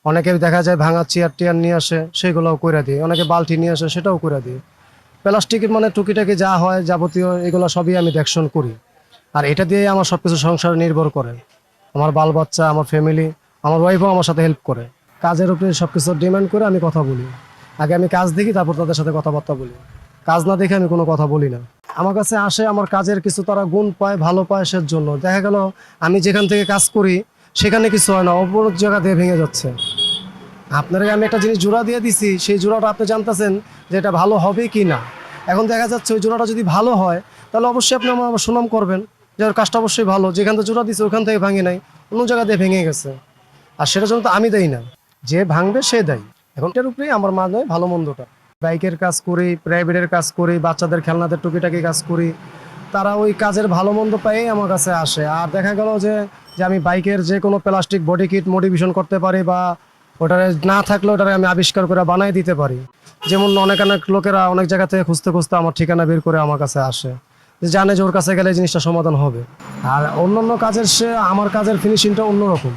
অনেকে দেখা যায় ভাঙা চেয়ার টেয়ার নিয়ে আসে, সেগুলোও করে দিই। অনেকে বালতি নিয়ে আসে, সেটাও করে দিই। প্লাস্টিকের মানে টুকিটাকি যা হয় যাবতীয় এগুলো সবই আমি দেখশন করি। আর এটা দিয়ে আমার সব কিছু সংসার নির্ভর করে। আমার বাল বাচ্চা, আমার ফ্যামিলি, আমার ওয়াইফও আমার সাথে হেল্প করে। কাজের উপরে সব কিছু ডিমান্ড করে আমি কথা বলি। আগে আমি কাজ দেখি, তারপর তাদের সাথে কথাবার্তা বলি। কাজ না দেখে আমি কোনো কথা বলি না। আমার কাছে আসে আমার কাজের কিছু তারা গুণ পায়, ভালো পায়, সের জন্য দেখা গেল আমি যেখান থেকে কাজ করি সেখানে কিছু হয় না, অপর জায়গা দিয়ে ভেঙে যাচ্ছে। আপনারা আমি একটা জিনিস জোড়া দিয়ে দিছি, সেই জোড়াটা আপনি জানতেছেন যে এটা ভালো হবে কি না। এখন দেখা যাচ্ছে ওই জোড়াটা যদি ভালো হয় তাহলে অবশ্যই আপনি আমার সুনাম করবেন যে ওর কাজটা অবশ্যই ভালো। যেখান থেকে জোড়া দিচ্ছে ওখান থেকে ভাঙে নাই, অন্য জায়গা দিয়ে ভেঙে গেছে। আর সেটার জন্য তো আমি দেই না, যে ভাঙবে সে দেয়। এখন এটার উপরেই আমার মানে ভালো মন্দটা। বাইকের কাজ করি, প্রাইভেটের কাজ করি, বাচ্চাদের খেলনাদের টুকিটাকি কাজ করি। তারা ওই কাজের ভালো মন্দ পেয়েই আমার কাছে আসে। আর দেখা গেল যে যে আমি বাইকের যে কোনো প্লাস্টিক বডি কিট মডিফিকেশন করতে পারি, বা ওটারে না থাকলে ওটারে আমি আবিষ্কার করে বানাই দিতে পারি। যেমন অনেক অনেক লোকেরা অনেক জায়গা থেকে খুঁজতে খুঁজতে আমার ঠিকানা বের করে আমার কাছে আসে, যে জানে যে ওর কাছে গেলে এই জিনিসটা সমাধান হবে। আর অন্যান্য কাজের সে আমার কাজের ফিনিশিংটা অন্যরকম,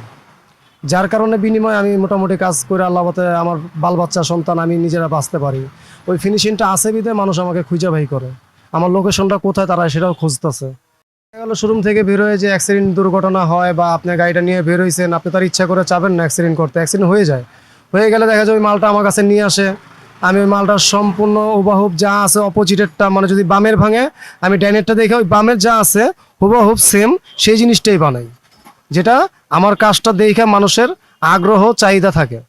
যার কারণে বিনিময়ে আমি মোটামুটি কাজ করে আল্লাহ মতে আমার বাল বাচ্চা সন্তান আমি নিজেরা বাঁচতে পারি। ওই ফিনিশিংটা আছে বিধে মানুষ আমাকে খুঁজে বাই করে। আমার লোকেশনটা কোথায় তারা সেটাও খুঁজতেছে। গেল শোরুম থেকে বের হয়ে যে অ্যাক্সিডেন্ট দুর্ঘটনা হয়, বা আপনি গাড়িটা নিয়ে বের হয়েছেন, আপনি তার ইচ্ছা করে চাবেন না অ্যাক্সিডেন্ট করতে, অ্যাক্সিডেন্ট হয়ে যায়। হয়ে গেলে দেখা যায় ওই মালটা আমার কাছে নিয়ে আসে। আমি ওই মালটার সম্পূর্ণ হুবাহুব যা আছে অপোজিটেরটা, মানে যদি বামের ভাঙে আমি ডাইনেরটা দেখে ওই বামের যা আছে হুবাহুব সেম সেই জিনিসটাই বানাই, যেটা আমার কাজটা দেখে মানুষের আগ্রহ চাহিদা থাকে।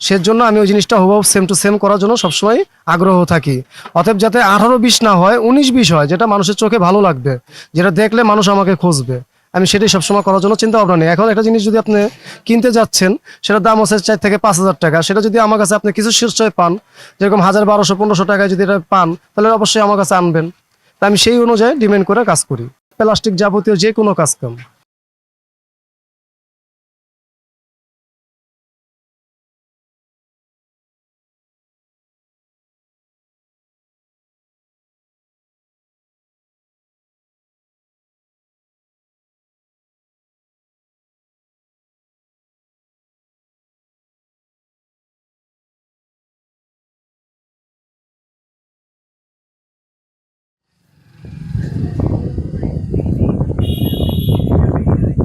সেজন্য আমি ওই জিনিসটা হুবহু সেম টু সেম করার জন্য সবসময় আগ্রহ থাকি। অতএব যাতে 18-20 না হয়, 19-20 হয়, যেটা মানুষের চোখে ভালো লাগবে, যেটা দেখলে মানুষ আমাকে খুঁজবে, আমি সেটাই সবসময় করার জন্য চিন্তা ভাবনা নেই। এখন একটা জিনিস যদি আপনি কিনতে যাচ্ছেন, সেটার দাম হচ্ছে 4 থেকে 5,000 টাকা, সেটা যদি আমার কাছে আপনি কিছু শীর্ষে পান, যেরকম 1,000, 1,200, 1,500 টাকায় যদি এটা পান, তাহলে অবশ্যই আমার কাছে আনবেন। তা আমি সেই অনুযায়ী ডিমান্ড করে কাজ করি, প্লাস্টিক যাবতীয় যে কোনো কাজ কাম।